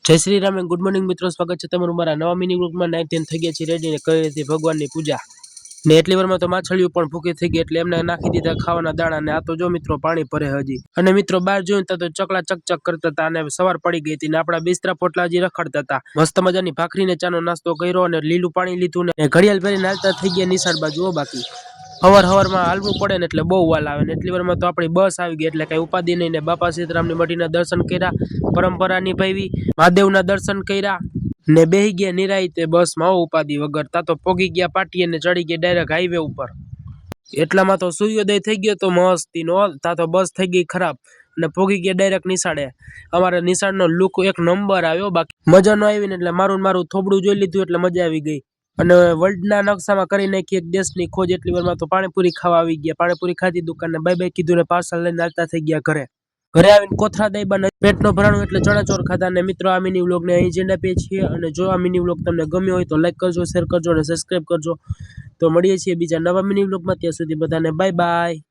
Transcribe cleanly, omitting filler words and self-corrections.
જય Shri Ram and good morning મિત્રો, સ્વાગત છે તમારું મારા નવા મિની વ્લોગમાં. 9 થઈ ગયા છે રેડી ને કરી હતી ભગવાનની પૂજા ને એટલી વારમાં તો માછલીઓ પણ ભૂખી થઈ ગઈ એટલે એમને નાખી દીધા ખાવાના દાણા ને આ તો જો મિત્રો પાણી ભરે હજી. અને મિત્રો બહાર જોયું તો ચકલા ચકચક કરતા હતા અને સવાર પડી ગઈ હતી ને આપણા બિસ્તરા પોટલા હજી રખડતા હતા. મસ્ત મજાની ભાખરી ને ચાનો નાસ્તો કર્યો અને લીલું પાણી લીધું ને ઘડિયાળ પહેરીને હાલતા થઈ ગયા નિશાળ બાજુ. બાકી હવારમાં હાલવું પડે ને એટલે બહુ વાલ આવે ને એટલી વારમાં તો આપણી બસ આવી ગઈ એટલે કઈ ઉપાધિ નહીં ને બાપા સીતારામની મઢીના દર્શન કર્યા, પરંપરા નિભાવી, મહાદેવના દર્શન કર્યા ને બેહી ગયા નિરાયતે બસમાં ઉપાધિ વગર. તા તો પોગી ગયા પાટીએ ને ચડી ગયા ડાયરેક્ટ હાઈવે ઉપર. એટલામાં તો સૂર્યોદય થઈ ગયો તો મસ્તીનો. તા તો બસ થઈ ગઈ ખરાબ અને પોગી ગયા ડાયરેક્ટ નિશાળે. અમારે નિશાળનો લુક એક નંબર આવ્યો, બાકી મજા ન આવી ને એટલે મારું થોબડું જોઈ લીધું એટલે મજા આવી ગઈ. અને વર્લ્ડના નકશામાં કરી નાખી એક દેશની ખોજ. એટલી વારમાં તો પાણીપુરી ખાવા આવી ગયા. પાણીપુરી ખાધી દુકાનને બાય બાય કીધું ને પાર્સલ લઈને આવતા થઈ ગયા ઘરે. ઘરે આવીને કોથરા દાયબા પેટનો ભરાણું એટલે ચણાચોર ખાધા. ને મિત્રો આ મિની વ્લોગને અહીં જેન્ડ આપીએ છીએ. અને જો આ મિની વ્લોગ તમને ગમ્યો હોય તો લાઈક કરજો, શેર કરજો અને સબસ્ક્રાઈબ કરજો. તો મળીએ છીએ બીજા નવા મિની વ્લોગમાં. ત્યાં સુધી બધાને બાય બાય.